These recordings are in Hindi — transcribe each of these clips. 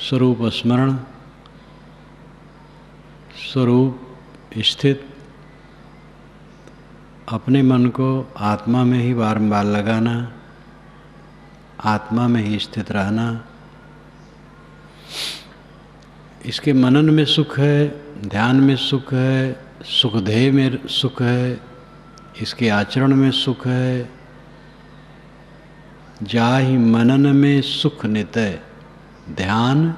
स्वरूप स्मरण, स्वरूप स्थित, अपने मन को आत्मा में ही बारंबार लगाना, आत्मा में ही स्थित रहना। इसके मनन में सुख है, ध्यान में सुख है, सुखदेह में सुख है, इसके आचरण में सुख है। जाहि मनन में सुख नितय, ध्यान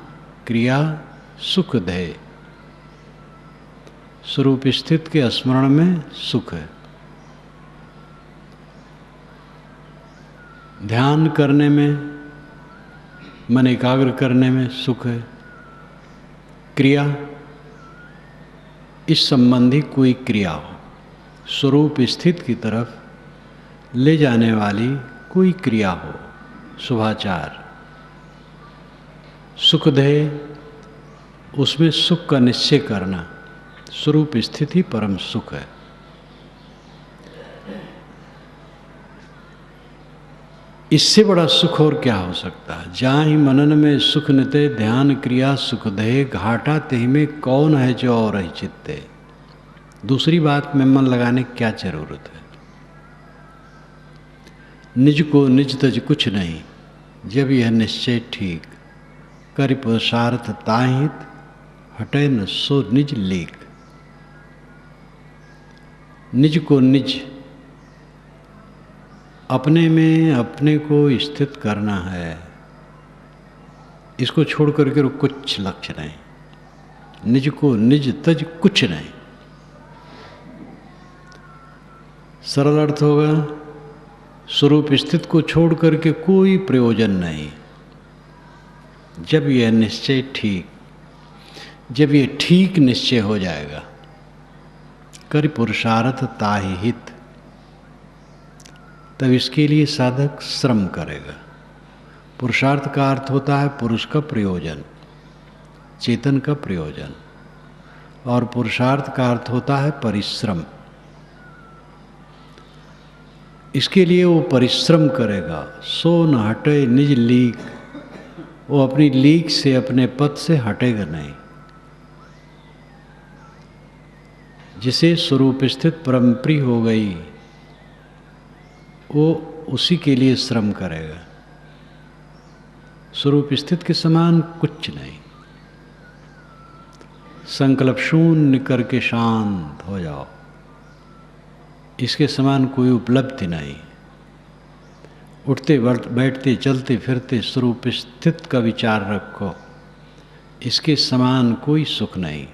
क्रिया सुख देह। स्वरूप स्थित के स्मरण में सुख है, ध्यान करने में, मन एकाग्र करने में सुख है। क्रिया, इस संबंधी कोई क्रिया हो, स्वरूप स्थित की तरफ ले जाने वाली कोई क्रिया हो, शुभाचार। सुखदेह, उसमें सुख का निश्चय करना। स्वरूप स्थिति परम सुख है। इससे बड़ा सुख और क्या हो सकता है। जाहि मनन में सुख निते, ध्यान क्रिया सुख दे, घाटा तेहि में कौन है जो और ही चित्ते। दूसरी बात में मन लगाने की क्या जरूरत है। निज को निज तज कुछ नहीं, जब यह निश्चय ठीक, कर पुरुषार्थ ताहित, हटे न सो निज लेख। निज को निज, अपने में अपने को स्थित करना है। इसको छोड़ करके कुछ लक्ष्य नहीं। निज को निज तज कुछ नहीं। सरल अर्थ होगा, स्वरूप स्थित को छोड़ करके कोई प्रयोजन नहीं। जब यह निश्चय ठीक, जब यह ठीक निश्चय हो जाएगा, कर पुरुषार्थ ताहि हित, तब इसके लिए साधक श्रम करेगा। पुरुषार्थ का अर्थ होता है पुरुष का प्रयोजन, चेतन का प्रयोजन, और पुरुषार्थ का अर्थ होता है परिश्रम। इसके लिए वो परिश्रम करेगा। सो न हटे निज लीक, वो अपनी लीक से, अपने पद से हटेगा नहीं। जिसे स्वरूप स्थित परम प्रिय हो गई, वो उसी के लिए श्रम करेगा। स्वरूप स्थित के समान कुछ नहीं। संकल्प शून्य करके शांत हो जाओ, इसके समान कोई उपलब्धि नहीं। उठते बैठते चलते फिरते स्वरूप स्थित का विचार रखो, इसके समान कोई सुख नहीं।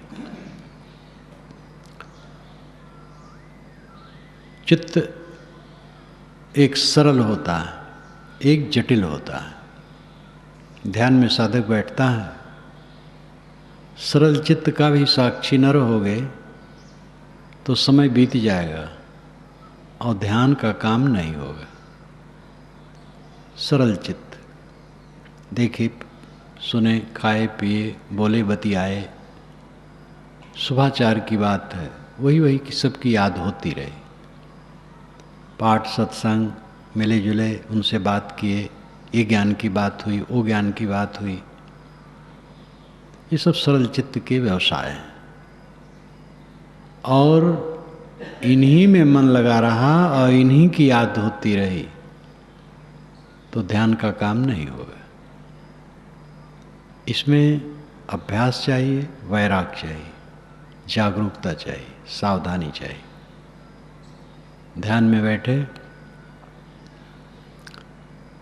चित्त एक सरल होता है, एक जटिल होता है। ध्यान में साधक बैठता है, सरल चित्त का भी साक्षी न रहोगे तो समय बीत जाएगा और ध्यान का काम नहीं होगा। सरल चित्त, देखे सुने, खाए पिए, बोले बतियाए, शुभाचार की बात है, वही वही की सबकी याद होती रहे। पाठ सत्संग मिले जुले, उनसे बात किए, ये ज्ञान की बात हुई, वो ज्ञान की बात हुई। ये सब सरल चित्त के व्यवसाय हैं। और इन्हीं में मन लगा रहा और इन्हीं की याद होती रही तो ध्यान का काम नहीं होगा। इसमें अभ्यास चाहिए, वैराग्य चाहिए, जागरूकता चाहिए, सावधानी चाहिए। ध्यान में बैठे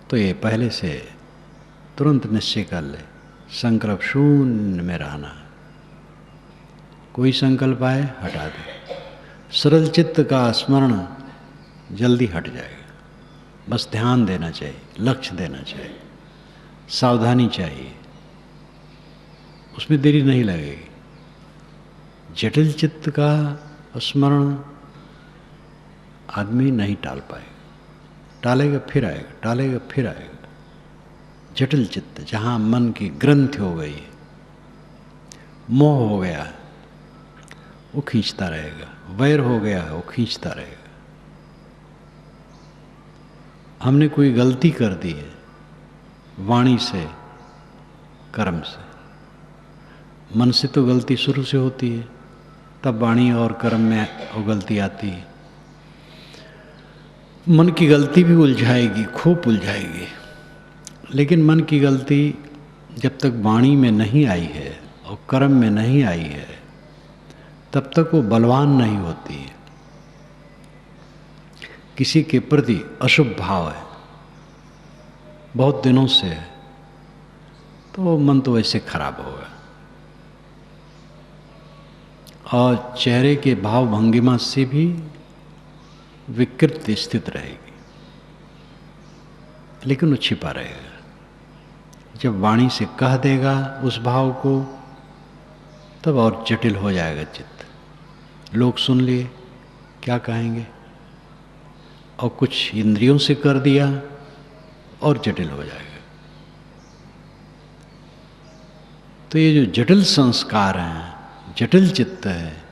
तो ये पहले से तुरंत निश्चय कर ले, संकल्प शून्य में रहना। कोई संकल्प आए हटा दे। सरल चित्त का स्मरण जल्दी हट जाएगा। बस ध्यान देना चाहिए, लक्ष्य देना चाहिए, सावधानी चाहिए, उसमें देरी नहीं लगेगी। जटिल चित्त का स्मरण आदमी नहीं टाल पाएगा। टालेगा फिर आएगा, टालेगा फिर आएगा। जटिल चित्त, जहाँ मन की ग्रंथि हो गई, मोह हो गया, वो खींचता रहेगा। वैर हो गया है, वो खींचता रहेगा। हमने कोई गलती कर दी है, वाणी से, कर्म से, मन से तो गलती शुरू से होती है, तब वाणी और कर्म में वो गलती आती है। मन की गलती भी उलझाएगी, खूब उलझाएगी, लेकिन मन की गलती जब तक वाणी में नहीं आई है और कर्म में नहीं आई है, तब तक वो बलवान नहीं होती है। किसी के प्रति अशुभ भाव है, बहुत दिनों से है, तो मन तो वैसे खराब होगा और चेहरे के भाव भंगिमा से भी विकृत स्थित रहेगी, लेकिन वो छिपा रहेगा। जब वाणी से कह देगा उस भाव को, तब और जटिल हो जाएगा चित्त। लोग सुन लिए क्या कहेंगे, और कुछ इंद्रियों से कर दिया और जटिल हो जाएगा। तो ये जो जटिल संस्कार हैं, जटिल चित्त है,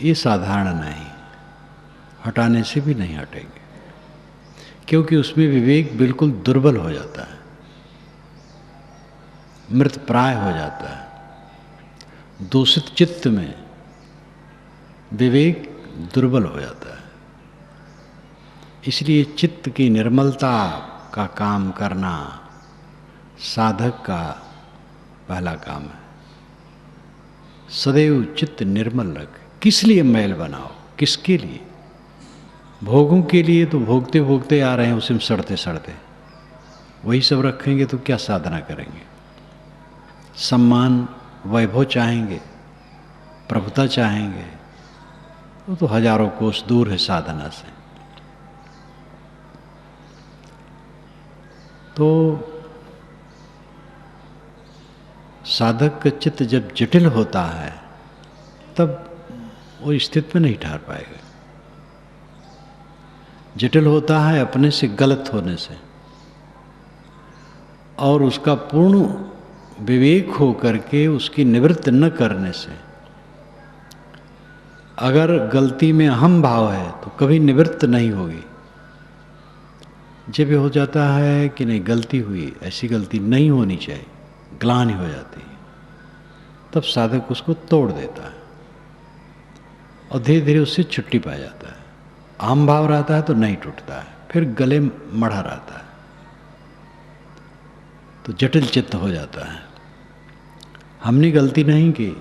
ये साधारण नहीं, हटाने से भी नहीं हटेंगे, क्योंकि उसमें विवेक बिल्कुल दुर्बल हो जाता है, मृत प्राय हो जाता है। दूषित चित्त में विवेक दुर्बल हो जाता है। इसलिए चित्त की निर्मलता का काम करना साधक का पहला काम है। सदैव चित्त निर्मल रख। किस लिए मैल बनाओ, किसके लिए? भोगों के लिए तो भोगते भोगते आ रहे हैं, उसी में सड़ते सड़ते वही सब रखेंगे तो क्या साधना करेंगे? सम्मान वैभव चाहेंगे, प्रभुता चाहेंगे, तो हजारों कोस दूर है साधना से। तो साधक का चित्त जब जटिल होता है, तब वो स्थिति में नहीं ठहर पाएगा। जटिल होता है अपने से गलत होने से, और उसका पूर्ण विवेक हो करके उसकी निवृत्ति न करने से। अगर गलती में अहम भाव है तो कभी निवृत्त नहीं होगी। जब ये हो जाता है कि नहीं गलती हुई, ऐसी गलती नहीं होनी चाहिए, ग्लानि हो जाती है, तब साधक उसको तोड़ देता है और धीरे धीरे उससे छुट्टी पा जाता है। आम भाव रहता है तो नहीं टूटता है, फिर गले मढ़ा रहता है, तो जटिल चित्त हो जाता है। हमने गलती नहीं की,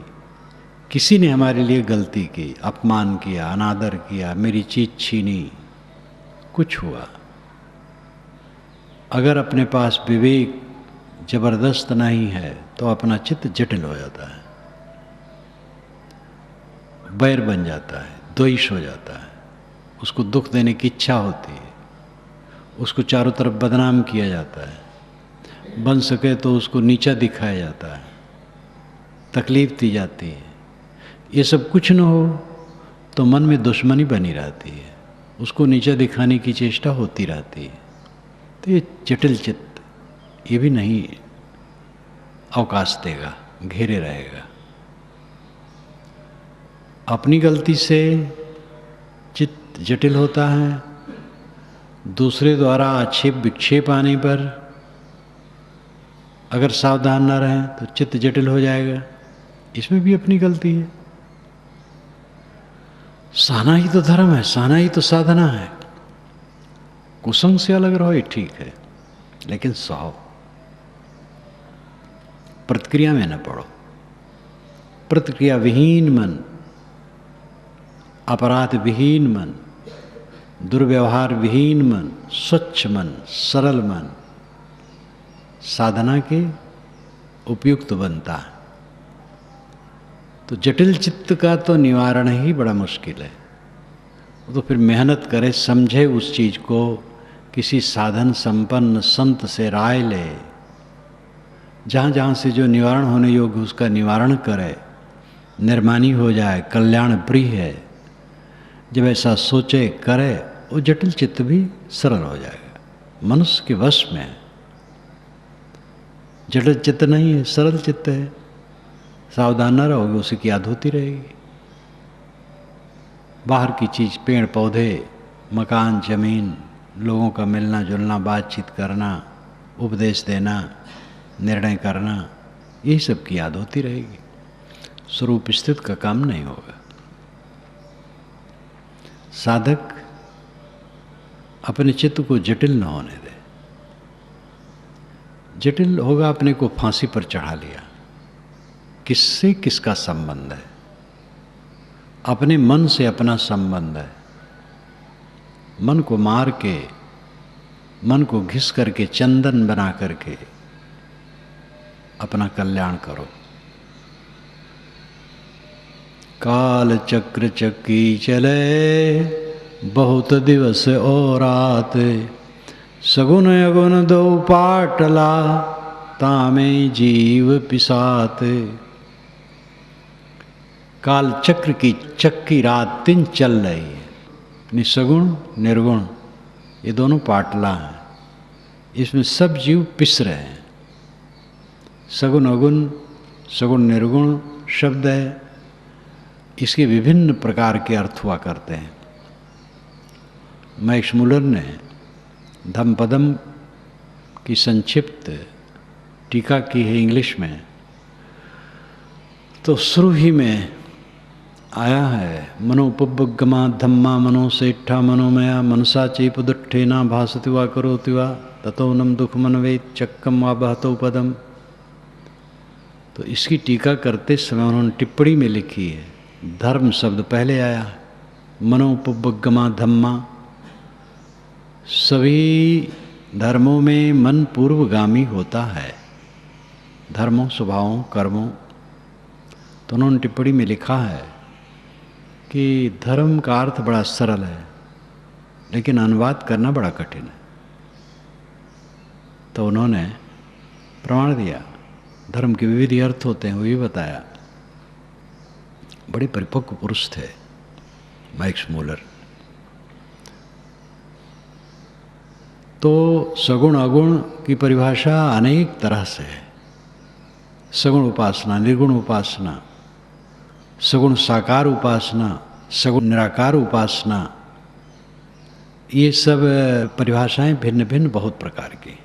किसी ने हमारे लिए गलती की, अपमान किया, अनादर किया, मेरी चीज छीनी, कुछ हुआ। अगर अपने पास विवेक जबरदस्त नहीं है तो अपना चित्त जटिल हो जाता है, बैर बन जाता है, द्वेष हो जाता है, उसको दुख देने की इच्छा होती है, उसको चारों तरफ बदनाम किया जाता है, बन सके तो उसको नीचा दिखाया जाता है, तकलीफ दी जाती है। ये सब कुछ न हो तो मन में दुश्मनी बनी रहती है, उसको नीचा दिखाने की चेष्टा होती रहती है। तो ये जटिल चित्त ये भी नहीं अवकाश देगा, घेरे रहेगा। अपनी गलती से चित्त जटिल होता है, दूसरे द्वारा आक्षेप विक्षेप आने पर अगर सावधान न रहें तो चित्त जटिल हो जाएगा। इसमें भी अपनी गलती है। सहना ही तो धर्म है, सहना ही तो साधना है। कुसंग से अलग रहो ये ठीक है, लेकिन सहो, प्रतिक्रिया में न पड़ो। प्रतिक्रिया विहीन मन, अपराध विहीन मन, दुर्व्यवहार विहीन मन, स्वच्छ मन, सरल मन साधना के उपयुक्त बनता है। तो जटिल चित्त का तो निवारण ही बड़ा मुश्किल है। तो फिर मेहनत करे, समझे उस चीज को, किसी साधन संपन्न संत से राय ले, जहाँ जहाँ से जो निवारण होने योग्य उसका निवारण करे, निर्माणी हो जाए, कल्याण प्रिय है। जब ऐसा सोचे करे, वो जटिल चित्त भी सरल हो जाएगा, मनुष्य के वश में है। जटिल चित्त नहीं है, सरल चित्त है। सावधान न रहोगे, उसी की याद होती रहेगी। बाहर की चीज, पेड़ पौधे, मकान जमीन, लोगों का मिलना जुलना, बातचीत करना, उपदेश देना, निर्णय करना, यही सब की याद होती रहेगी, स्वरूप स्थित का काम नहीं होगा। साधक अपने चित्त को जटिल न होने दे। जटिल होगा अपने को फांसी पर चढ़ा लिया। किससे किसका संबंध है? अपने मन से अपना संबंध है। मन को मार के, मन को घिस करके, चंदन बना करके अपना कल्याण करो। काल चक्र चक्की चले, बहुत दिवस और रात, सगुन अगुन दो पाटला, तामे जीव पिसात। काल चक्र की चक्की रात दिन चल रही है। निसगुण निर्गुण ये दोनों पाटला हैं, इसमें सब जीव पिस रहे हैं। सगुण अगुण, सगुण निर्गुण शब्द है, इसके विभिन्न प्रकार के अर्थ हुआ करते हैं। मैक्स मुलर ने धम्मपदम की संक्षिप्त टीका की है इंग्लिश में, तो शुरू ही में आया है, मनोपगमा धम्मा मनोसेठा मनोमया मनसा चेपुदुट्ठेना भासति वा करोति वा ततो नम दुख मनवेत चक्कम वा बहतो पदम। तो इसकी टीका करते समय उन्होंने टिप्पणी में लिखी है, धर्म शब्द पहले आया, मनोपगमा धम्मा, सभी धर्मों में मन पूर्वगामी होता है, धर्मों स्वभावों कर्मों। तो उन्होंने टिप्पणी में लिखा है कि धर्म का अर्थ बड़ा सरल है, लेकिन अनुवाद करना बड़ा कठिन है। तो उन्होंने प्रमाण दिया, धर्म के विविध अर्थ होते हैं, वो भी बताया। बड़े परिपक्व पुरुष थे मैक्स मुलर। तो सगुण अगुण की परिभाषा अनेक तरह से है। सगुण उपासना, निर्गुण उपासना, सगुण साकार उपासना, सगुण निराकार उपासना, ये सब परिभाषाएं भिन्न भिन्न बहुत प्रकार की।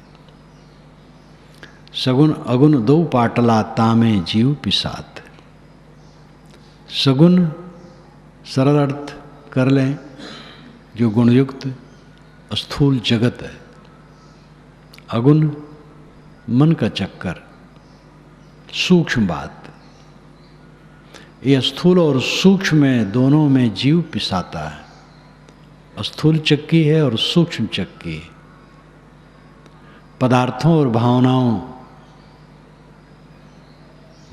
सगुण अगुण दो पाटला, तामे जीव पिसात। सगुण सरल अर्थ कर लें, जो गुणयुक्त स्थूल जगत है। अगुण मन का चक्कर, सूक्ष्म बात। ये स्थूल और सूक्ष्म में दोनों में जीव पिसाता है। स्थूल चक्की है और सूक्ष्म चक्की है। पदार्थों और भावनाओं,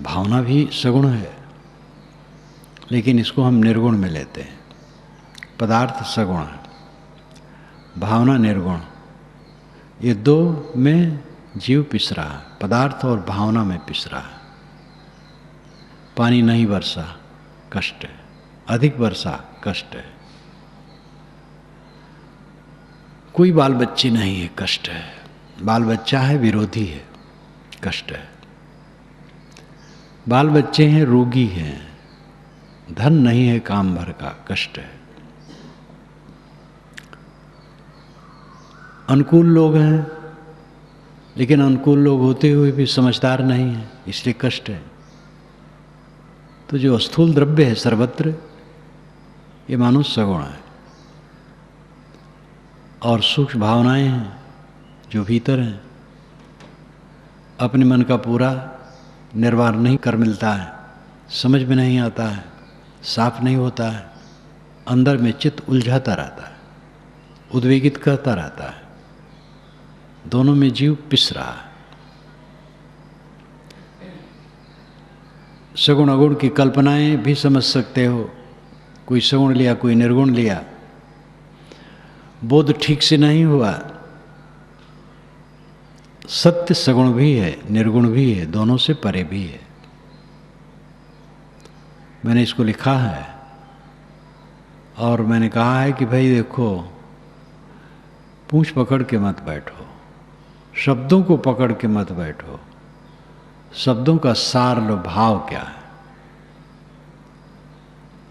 भावना भी सगुण है, लेकिन इसको हम निर्गुण में लेते हैं। पदार्थ सगुण है, भावना निर्गुण। ये दो में जीव पिस रहा है, पदार्थ और भावना में पिस रहा है। पानी नहीं बरसा, कष्ट है। अधिक वर्षा, कष्ट है। कोई बाल बच्चे नहीं है, कष्ट है। बाल बच्चा है, विरोधी है, कष्ट है। बाल बच्चे हैं, रोगी हैं, धन नहीं है काम भर का, कष्ट है। अनुकूल लोग हैं, लेकिन अनुकूल लोग होते हुए भी समझदार नहीं है, इसलिए कष्ट है। तो जो स्थूल द्रव्य है सर्वत्र, ये मानो सगुण है। और सूक्ष्म भावनाएं हैं जो भीतर हैं, अपने मन का पूरा निर्वाह नहीं कर मिलता है, समझ में नहीं आता है, साफ नहीं होता है, अंदर में चित्त उलझाता रहता है, उद्वेगित करता रहता है। दोनों में जीव पिस रहा है। सगुण अगुण की कल्पनाएं भी समझ सकते हो, कोई सगुण लिया कोई निर्गुण लिया, बोध ठीक से नहीं हुआ। सत्य सगुण भी है, निर्गुण भी है, दोनों से परे भी है। मैंने इसको लिखा है और मैंने कहा है कि भाई देखो, पूंछ पकड़ के मत बैठो, शब्दों को पकड़ के मत बैठो। शब्दों का सार लो, भाव क्या है।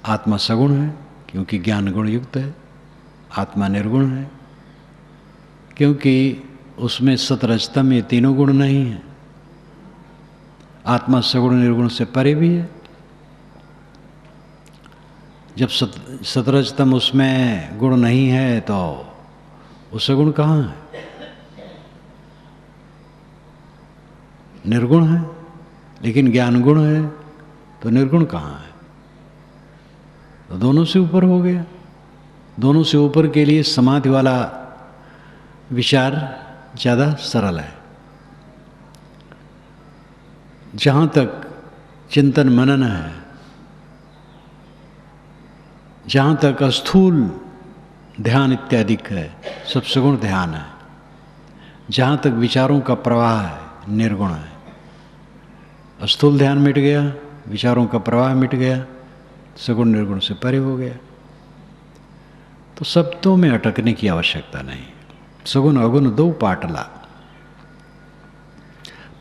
आत्मा सगुण है क्योंकि ज्ञान गुण युक्त है, आत्मा निर्गुण है क्योंकि उसमें सतरजतम ये तीनों गुण नहीं है। आत्मा सगुण निर्गुण से परे भी है। जब सतरजतम उसमें गुण नहीं है तो उससे गुण कहाँ है? निर्गुण है। लेकिन ज्ञान गुण है तो निर्गुण कहाँ है? तो दोनों से ऊपर हो गया। दोनों से ऊपर के लिए समाधि वाला विचार ज़्यादा सरल है। जहाँ तक चिंतन मनन है, जहाँ तक स्थूल ध्यान इत्यादि है, सब सगुण ध्यान है। जहाँ तक विचारों का प्रवाह है, निर्गुण है। स्थूल ध्यान मिट गया, विचारों का प्रवाह मिट गया, सगुण निर्गुण से परे हो गया। तो शब्दों में अटकने की आवश्यकता नहीं। सगुण अगुण दो पाटला,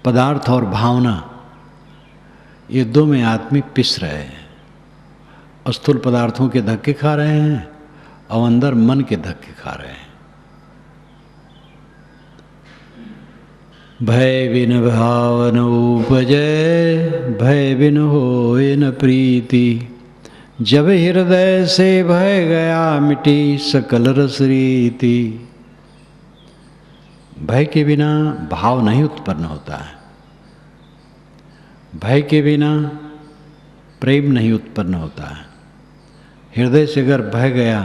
पदार्थ और भावना, ये दो में आदमी पिस रहे हैं। स्थूल पदार्थों के धक्के खा रहे हैं और अंदर मन के धक्के खा रहे हैं। भय बिन भावन उपजय, भय बिन होए न प्रीति। जब हृदय से भय गया, मिटी सकल रस रीति। भय के बिना भाव नहीं उत्पन्न होता है। भय के बिना प्रेम नहीं उत्पन्न होता है। हृदय से अगर भय गया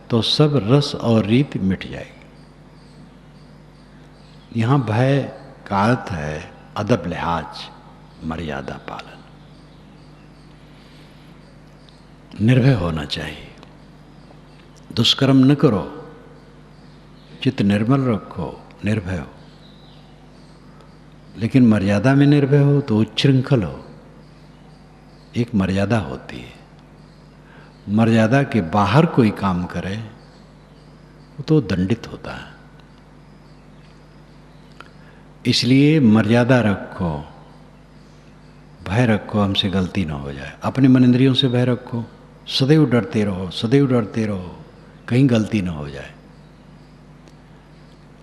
तो सब रस और रीति मिट जाएगी। यहाँ भय का अर्थ है अदब लिहाज, मर्यादा पालन। निर्भय होना चाहिए। दुष्कर्म न करो, चित्त निर्मल रखो, निर्भय हो। लेकिन मर्यादा में निर्भय हो तो उच्छृंखल हो। एक मर्यादा होती है। मर्यादा के बाहर कोई काम करे तो दंडित होता है। इसलिए मर्यादा रखो, भय रखो, हमसे गलती ना हो जाए। अपने मन इंद्रियों से भय रखो, सदैव डरते रहो, सदैव डरते रहो, कहीं गलती ना हो जाए।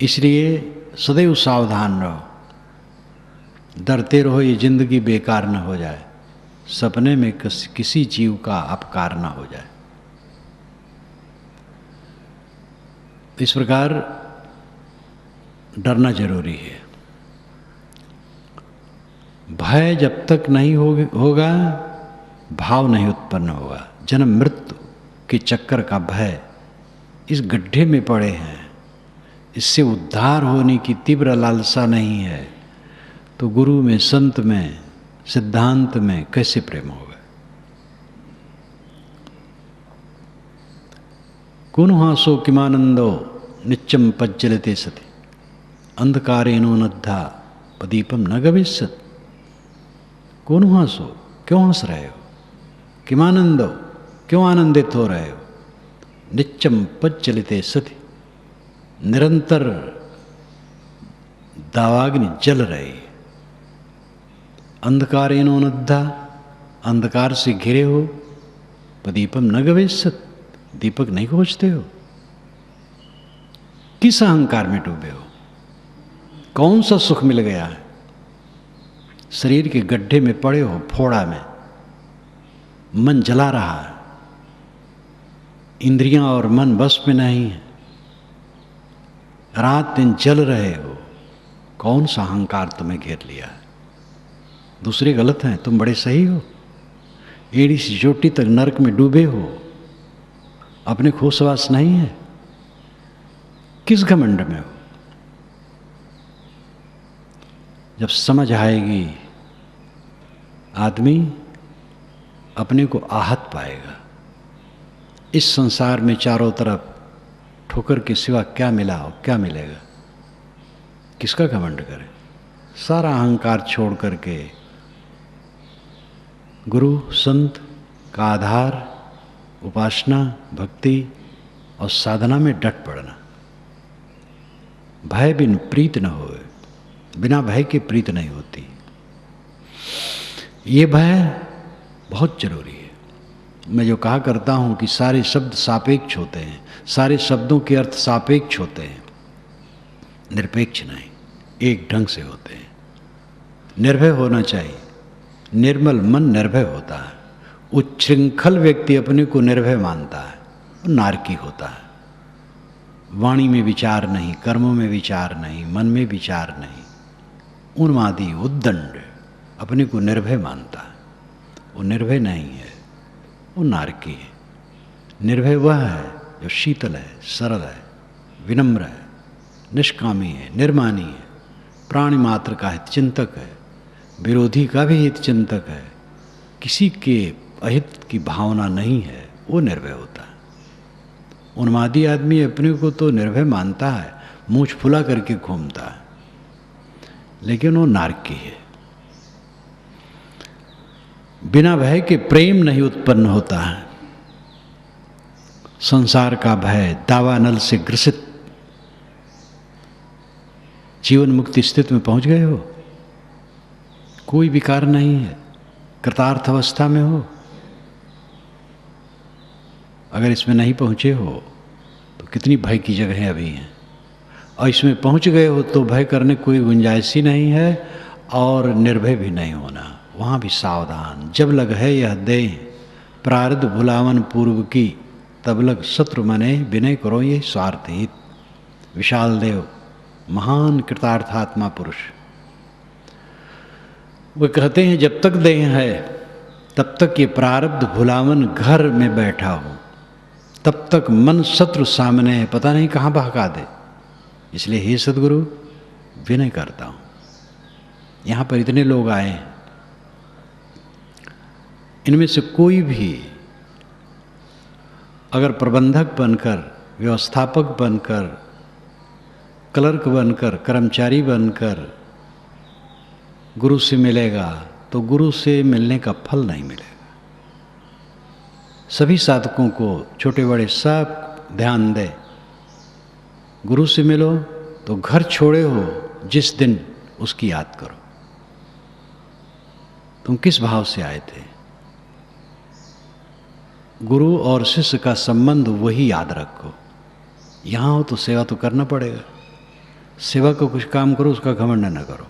इसलिए सदैव सावधान रहो, डरते रहो ये जिंदगी बेकार न हो जाए, सपने में किसी जीव का अपकार न हो जाए। इस प्रकार डरना जरूरी है। भय जब तक नहीं होगा, भाव नहीं उत्पन्न होगा। जन्म मृत्यु के चक्कर का भय, इस गड्ढे में पड़े हैं, इससे उद्धार होने की तीव्र लालसा नहीं है तो गुरु में, संत में, सिद्धांत में कैसे प्रेम होगा? कुनु हासो किमानंदो नित्यम पज्जलते सति, अंधकारेणो नद्धा पदीपम न गविष्यत। कुनु हासो, क्यों हंस रहे हो? किमानंदो, क्यों आनंदित हो रहे हो? नित्यम पज्जलते सति, निरंतर दावाग्नि जल रही। अंधकारेणो नद्धा, अंधकार से घिरे हो, पदीपम न गवेष्यत, दीपक नहीं खोजते हो। किस अहंकार में डूबे हो? कौन सा सुख मिल गया है? शरीर के गड्ढे में पड़े हो, फोड़ा में मन जला रहा है, इंद्रियां और मन बस में नहीं है, रात दिन जल रहे हो। कौन सा अहंकार तुम्हें घेर लिया है? दूसरे गलत हैं, तुम बड़े सही हो। एड़ी से चोटी तक नरक में डूबे हो, अपने खुशवास नहीं है। किस घमंड में हो? जब समझ आएगी आदमी अपने को आहत पाएगा। इस संसार में चारों तरफ ठोकर के सिवा क्या मिला हो, क्या मिलेगा? किसका घमंड करे? सारा अहंकार छोड़ करके गुरु संत का आधार उपासना, भक्ति और साधना में डट पड़ना। भय बिन प्रीत न होए, बिना भय के प्रीत नहीं होती। ये भय बहुत जरूरी है। मैं जो कहा करता हूँ कि सारे शब्द सापेक्ष होते हैं, सारे शब्दों के अर्थ सापेक्ष होते हैं, निरपेक्ष नहीं, एक ढंग से होते हैं। निर्भय होना चाहिए। निर्मल मन निर्भय होता है। उच्छृंखल व्यक्ति अपने को निर्भय मानता है, वो नारकी होता है। वाणी में विचार नहीं, कर्मों में विचार नहीं, मन में विचार नहीं, उन्मादी उद्दंड अपने को निर्भय मानता है, वो निर्भय नहीं है, वो नारकी है। निर्भय वह है जो शीतल है, सरल है, विनम्र है, निष्कामी है, निर्मानी है, प्राणी मात्र का हित चिंतक है, विरोधी का भी हित चिंतक है, किसी के अहित की भावना नहीं है, वो निर्भय होता है। उन्मादी आदमी अपने को तो निर्भय मानता है, मूंछ फुला करके घूमता है, लेकिन वो नारकी है। बिना भय के प्रेम नहीं उत्पन्न होता है। संसार का भय दावानल से ग्रसित जीवन मुक्ति स्थिति में पहुंच गए हो, कोई विकार नहीं है, कृतार्थ अवस्था में हो। अगर इसमें नहीं पहुंचे हो तो कितनी भय की जगहें अभी हैं, और इसमें पहुंच गए हो तो भय करने कोई गुंजाइश ही नहीं है, और निर्भय भी नहीं होना। वहाँ भी सावधान। जब लग है यह देह प्रारब्ध भुलावन पूर्व की, तब लग शत्रु मने विनय करो ये स्वार्थ हित। विशाल देव महान कृतार्थात्मा पुरुष वो कहते हैं, जब तक देह है तब तक ये प्रारब्ध भुलावन घर में बैठा हो, तब तक मन शत्रु सामने है, पता नहीं कहाँ बहका दे। इसलिए हे सद्गुरु विनय करता हूँ। यहाँ पर इतने लोग आए हैं, इनमें से कोई भी अगर प्रबंधक बनकर, व्यवस्थापक बनकर, क्लर्क बनकर, कर्मचारी बनकर गुरु से मिलेगा तो गुरु से मिलने का फल नहीं मिलेगा। सभी साधकों को छोटे बड़े सब ध्यान दे, गुरु से मिलो तो घर छोड़े हो जिस दिन उसकी याद करो, तुम किस भाव से आए थे। गुरु और शिष्य का संबंध वही याद रखो। यहाँ हो तो सेवा तो करना पड़ेगा, सेवा को कुछ काम करो, उसका घमंड न करो,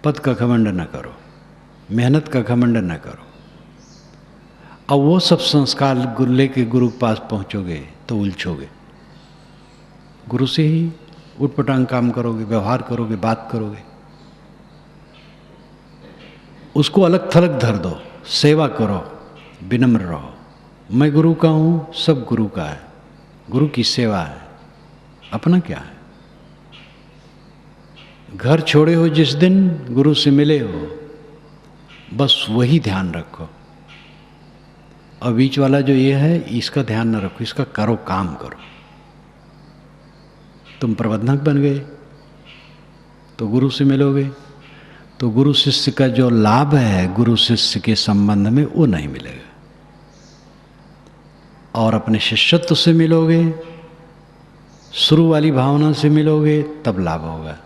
पद का घमंड न करो, मेहनत का घमंड न करो। अब वो सब संस्कार लेके गुरु के पास पहुँचोगे तो उलझोगे। गुरु से ही उटपटांग काम करोगे, व्यवहार करोगे, बात करोगे। उसको अलग थलग धर दो, सेवा करो, विनम्र रहो। मैं गुरु का हूँ, सब गुरु का है, गुरु की सेवा है, अपना क्या है। घर छोड़े हो जिस दिन गुरु से मिले हो, बस वही ध्यान रखो। और बीच वाला जो ये है इसका ध्यान न रखो, इसका करो, काम करो। तुम प्रबंधक बन गए तो गुरु से मिलोगे, तो गुरु शिष्य का जो लाभ है गुरु शिष्य के संबंध में वो नहीं मिलेगा। और अपने शिष्यत्व से मिलोगे, शुरू वाली भावना से मिलोगे, तब लाभ होगा।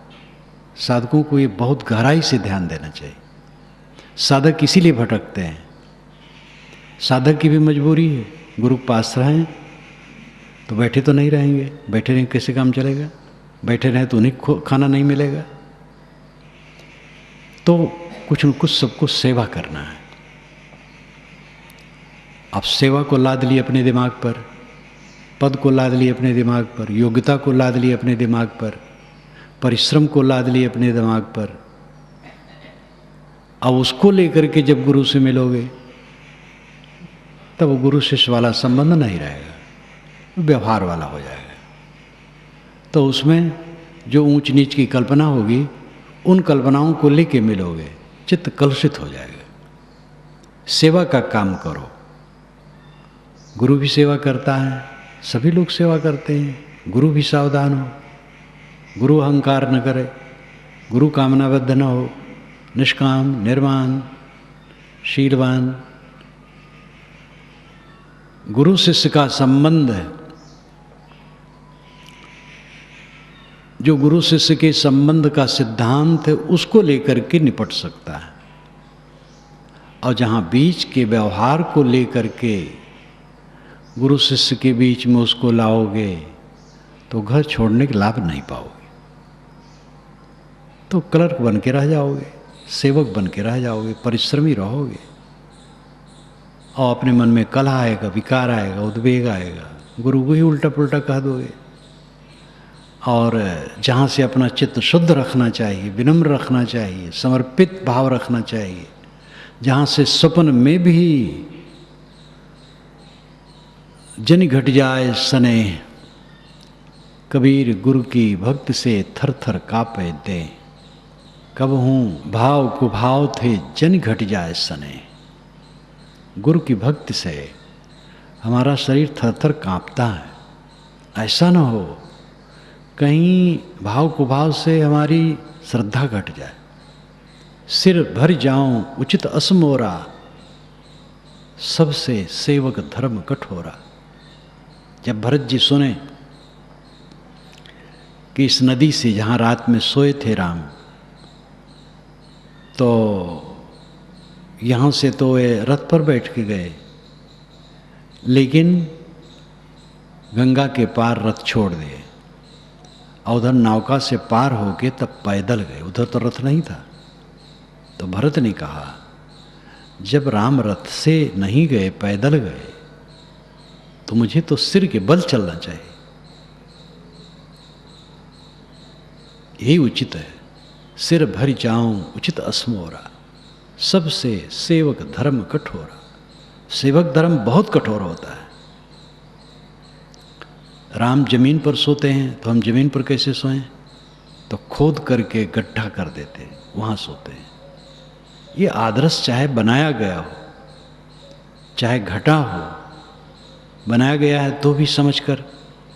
साधकों को ये बहुत गहराई से ध्यान देना चाहिए। साधक इसीलिए भटकते हैं, साधक की भी मजबूरी है। गुरु के पास रहें तो बैठे तो नहीं रहेंगे, बैठे रहें कैसे काम चलेगा, बैठे रहें तो उन्हें खाना नहीं मिलेगा। तो कुछ न कुछ सबको सेवा करना है। अब सेवा को लाद लिए अपने दिमाग पर, पद को लाद लिए अपने दिमाग पर, योग्यता को लाद लिए अपने दिमाग पर, परिश्रम को लाद लिए अपने दिमाग पर। अब उसको लेकर के जब गुरु से मिलोगे तब वो गुरु शिष्य वाला संबंध नहीं रहेगा, व्यवहार वाला हो जाएगा। तो उसमें जो ऊंच नीच की कल्पना होगी, उन कल्पनाओं को लेके मिलोगे, चित्त कलुषित हो जाएगा। सेवा का काम करो। गुरु भी सेवा करता है, सभी लोग सेवा करते हैं। गुरु भी सावधान हो, गुरु अहंकार न करे, गुरु कामनाबद्ध न हो, निष्काम, निर्वाण, शीलवान। गुरु शिष्य का संबंध है, जो गुरु शिष्य के संबंध का सिद्धांत है उसको लेकर के निपट सकता है। और जहाँ बीच के व्यवहार को लेकर के गुरु शिष्य के बीच में उसको लाओगे तो घर छोड़ने के लाभ नहीं पाओगे, तो क्लर्क बन के रह जाओगे, सेवक बन के रह जाओगे, परिश्रमी रहोगे, और अपने मन में कलह आएगा, विकार आएगा, उद्वेग आएगा, गुरु को ही उल्टा पुल्टा कह दोगे। और जहाँ से अपना चित्त शुद्ध रखना चाहिए, विनम्र रखना चाहिए, समर्पित भाव रखना चाहिए, जहाँ से स्वप्न में भी जन घट जाए स्नेह, कबीर गुरु की भक्ति से थर थर कांपे दे, कब हूँ भाव कुभाव थे जन घट जाए स्नेह। गुरु की भक्ति से हमारा शरीर थर थर कांपता है। ऐसा ना हो कहीं भाव कुभाव से हमारी श्रद्धा घट जाए। सिर भर जाऊं उचित असमोरा, सबसे सेवक धर्म कठोरा। जब भरत जी सुने कि इस नदी से जहाँ रात में सोए थे राम, तो यहाँ से तो वे रथ पर बैठ के गए, लेकिन गंगा के पार रथ छोड़ दिए, और उधर नौका से पार होके तब पैदल गए, उधर तो रथ नहीं था। तो भरत ने कहा, जब राम रथ से नहीं गए, पैदल गए, तो मुझे तो सिर के बल चलना चाहिए, यही उचित है। सिर भर जाऊं उचित असमोरा, सबसे सेवक धर्म कठोरा। सेवक धर्म बहुत कठोर होता है। राम जमीन पर सोते हैं तो हम जमीन पर कैसे सोएं? तो खोद करके गड्ढा कर देते, वहाँ सोते हैं। ये आदर्श चाहे बनाया गया हो, चाहे घटा हो, बनाया गया है तो भी समझकर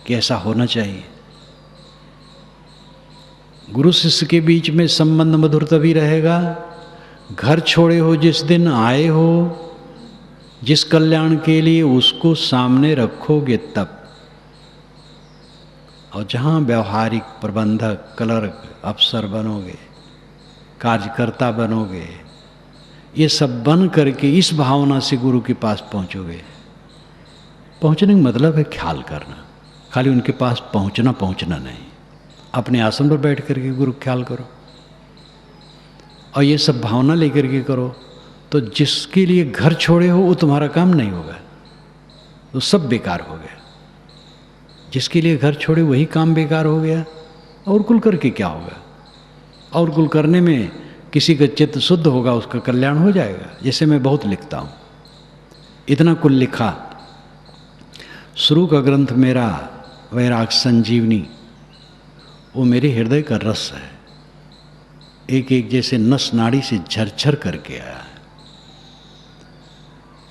कि ऐसा होना चाहिए। गुरु शिष्य के बीच में संबंध मधुर तभी रहेगा, घर छोड़े हो जिस दिन आए हो, जिस कल्याण के लिए उसको सामने रखोगे तब। और जहाँ व्यवहारिक प्रबंधक, क्लर्क, अफसर बनोगे, कार्यकर्ता बनोगे, ये सब बन करके इस भावना से गुरु के पास पहुँचोगे। पहुँचने का मतलब है ख्याल करना, खाली उनके पास पहुँचना नहीं। अपने आसन पर बैठ करके गुरु ख्याल करो, और ये सब भावना लेकर के करो, तो जिसके लिए घर छोड़े हो वो तुम्हारा काम नहीं होगा, तो सब बेकार हो गया। जिसके लिए घर छोड़े वही काम बेकार हो गया, और कुल करके क्या होगा? और कुल करने में किसी का चित्त शुद्ध होगा, उसका कल्याण हो जाएगा। जैसे मैं बहुत लिखता हूँ, इतना कुल लिखा। शुरू का ग्रंथ मेरा वैराग संजीवनी, वो मेरे हृदय का रस है, एक एक जैसे नस नाड़ी से झरझर करके आया है।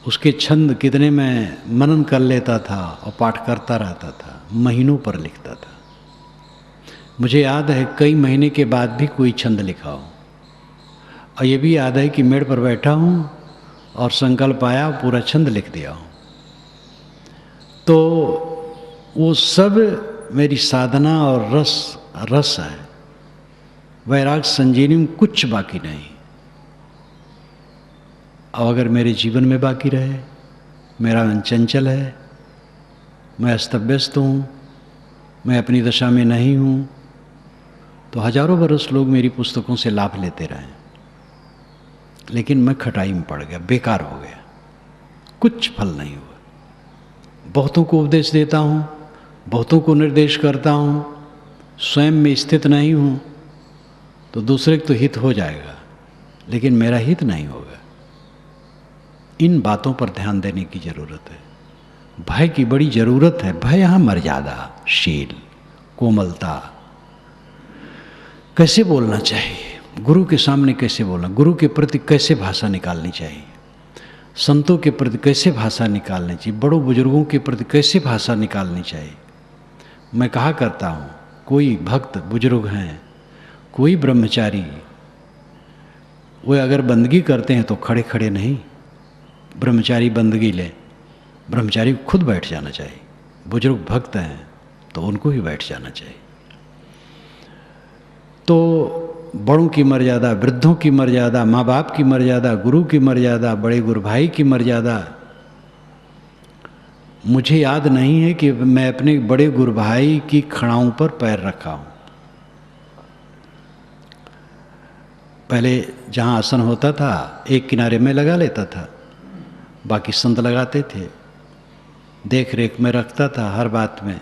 उसके छंद कितने मैं मनन कर लेता था और पाठ करता रहता था, महीनों पर लिखता था। मुझे याद है कई महीने के बाद भी कोई छंद लिखा हो, और ये भी याद है कि मेड़ पर बैठा हूँ और संकल्प आया, पूरा छंद लिख दिया हूँ। तो वो सब मेरी साधना और रस है। वैराग संजीवनी में कुछ बाकी नहीं। अब अगर मेरे जीवन में बाकी रहे, मेरा मन चंचल है, मैं अस्तव्यस्त हूँ, मैं अपनी दशा में नहीं हूँ, तो हजारों बरस लोग मेरी पुस्तकों से लाभ लेते रहे, लेकिन मैं खटाई में पड़ गया, बेकार हो गया, कुछ फल नहीं हुआ। बहुतों को उपदेश देता हूँ, बहुतों को निर्देश करता हूँ, स्वयं में स्थित नहीं हूँ, तो दूसरे को तो हित हो जाएगा, लेकिन मेरा हित नहीं होगा। इन बातों पर ध्यान देने की जरूरत है। भय की बड़ी जरूरत है। भय यहाँ मर्यादा, शील, कोमलता, कैसे बोलना चाहिए, गुरु के सामने कैसे बोलना, गुरु के प्रति कैसे भाषा निकालनी चाहिए, संतों के प्रति कैसे भाषा निकालनी चाहिए, बड़ों बुजुर्गों के प्रति कैसे भाषा निकालनी चाहिए। मैं कहा करता हूँ, कोई भक्त बुजुर्ग हैं, कोई ब्रह्मचारी, वे अगर बंदगी करते हैं तो खड़े खड़े नहीं, ब्रह्मचारी बंदगी ले, ब्रह्मचारी को खुद बैठ जाना चाहिए। बुजुर्ग भक्त हैं तो उनको ही बैठ जाना चाहिए। तो बड़ों की मर्यादा, वृद्धों की मर्यादा, माँ बाप की मर्यादा, गुरु की मर्यादा, बड़े गुरु भाई की मर्यादा। मुझे याद नहीं है कि मैं अपने बड़े गुरु भाई की खड़ाओं पर पैर रखा हूँ। पहले जहाँ आसन होता था एक किनारे में लगा लेता था, बाकी संत लगाते थे, देख रेख में रखता था। हर बात में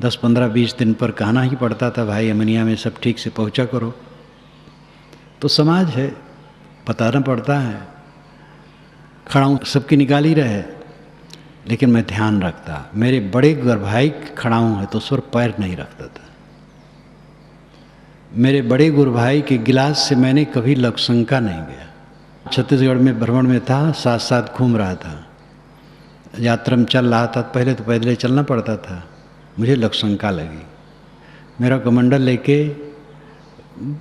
10, 15, 20 दिन पर कहना ही पड़ता था, भाई अमनिया में सब ठीक से पहुँचा करो। तो समाज है, बताना पड़ता है। खड़ाऊँ सबकी निकाल ही रहे, लेकिन मैं ध्यान रखता। मेरे बड़े भाई खड़ाऊँ है तो उस पर पैर नहीं रखता था। मेरे बड़े गुरु भाई के गिलास से मैंने कभी लघुशंका नहीं गया। छत्तीसगढ़ में भ्रमण में था, साथ साथ घूम रहा था, यात्रा में चल रहा था। पहले तो पैदल चलना पड़ता था, मुझे लघुशंका लगी। मेरा कमंडल लेके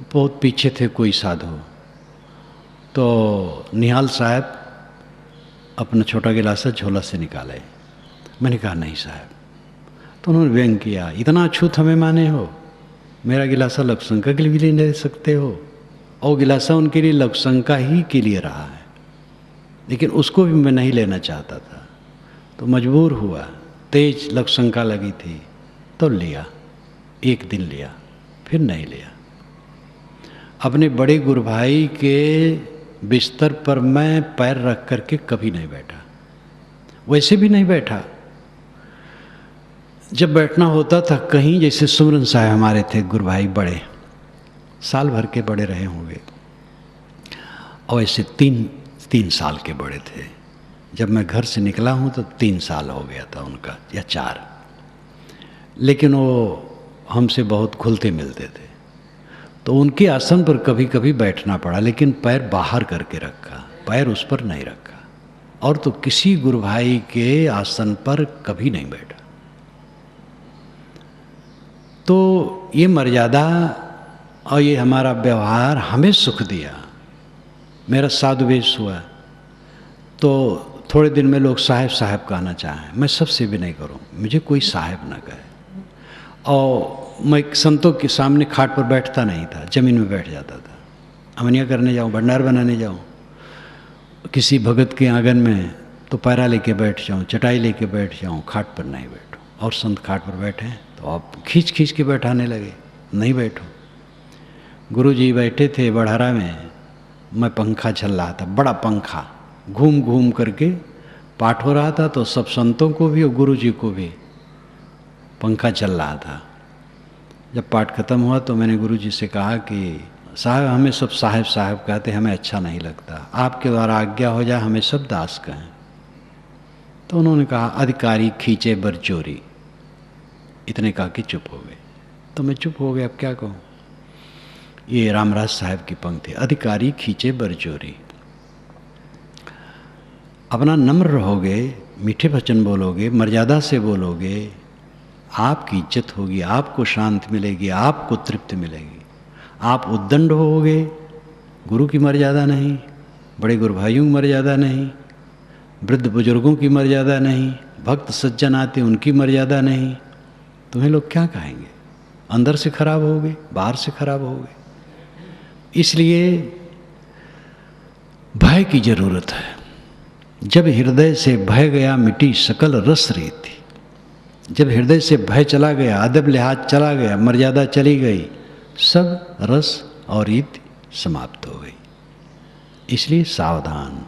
बहुत पीछे थे कोई साधु, तो निहाल साहब अपना छोटा गिलास झोला से निकाले। मैंने कहा नहीं साहब। तो उन्होंने व्यंग किया, इतना अछूत हमें माने हो, मेरा गिलासा लघुशंका के लिए भी नहीं ले सकते हो। और गिलासा उनके लिए लघुशंका ही के लिए रहा है, लेकिन उसको भी मैं नहीं लेना चाहता था, तो मजबूर हुआ। तेज लघुशंका लगी थी तो लिया, एक दिन लिया, फिर नहीं लिया। अपने बड़े गुरु भाई के बिस्तर पर मैं पैर रख करके कभी नहीं बैठा, वैसे भी नहीं बैठा। जब बैठना होता था कहीं, जैसे सुमरन साहब हमारे थे गुरु भाई, बड़े साल भर के बड़े रहे होंगे, और ऐसे तीन साल के बड़े थे। जब मैं घर से निकला हूँ तो 3 साल हो गया था उनका, या 4। लेकिन वो हमसे बहुत घुलते मिलते थे, तो उनके आसन पर कभी कभी बैठना पड़ा, लेकिन पैर बाहर करके रखा, पैर उस पर नहीं रखा। और तो किसी गुरु भाई के आसन पर कभी नहीं बैठा। तो ये मर्यादा और ये हमारा व्यवहार हमें सुख दिया। मेरा साधु वेश हुआ तो थोड़े दिन में लोग साहब साहब कहना चाहें, मैं सबसे भी नहीं करूं, मुझे कोई साहब ना कहे। और मैं संतों के सामने खाट पर बैठता नहीं था, ज़मीन में बैठ जाता था। अमनिया करने जाऊं, भंडार बनाने जाऊं, किसी भगत के आंगन में तो पैरा लेके बैठ जाऊं, चटाई लेके बैठ जाऊं, खाट पर नहीं बैठूं। और संत खाट पर बैठे तो आप खींच खींच के बैठाने लगे, नहीं बैठो। गुरुजी बैठे थे बड़हरा में, मैं पंखा चल रहा था, बड़ा पंखा घूम घूम करके पाठ हो रहा था, तो सब संतों को भी और गुरुजी को भी पंखा चल रहा था। जब पाठ खत्म हुआ तो मैंने गुरुजी से कहा कि साहब हमें सब साहब साहब कहते, हमें अच्छा नहीं लगता, आपके द्वारा आज्ञा हो जाए हमें सब दास कहें। तो उन्होंने कहा अधिकारी खींचे बर चोरी, इतने कहा कि चुप हो गए। तो मैं चुप हो गया, अब क्या कहूँ। ये रामराज साहब की पंक्ति, अधिकारी खींचे बर चोरी। अपना नम्र रहोगे, मीठे वचन बोलोगे, मर्यादा से बोलोगे, आपकी इज्जत होगी, आपको शांति मिलेगी, आपको तृप्ति मिलेगी। आप उद्दंड होगे, गुरु की मर्यादा नहीं, बड़े गुरु भाइयों की मर्यादा नहीं, वृद्ध बुजुर्गों की मर्यादा नहीं, भक्त सज्जन आते उनकी मर्यादा नहीं, तुम्हें लोग क्या कहेंगे। अंदर से खराब होगे, बाहर से खराब होगे। इसलिए भय की जरूरत है। जब हृदय से भय गया मिटी सकल रस रीति। जब हृदय से भय चला गया, अदब लिहाज चला गया, मर्यादा चली गई, सब रस और रीति समाप्त हो गई। इसलिए सावधान।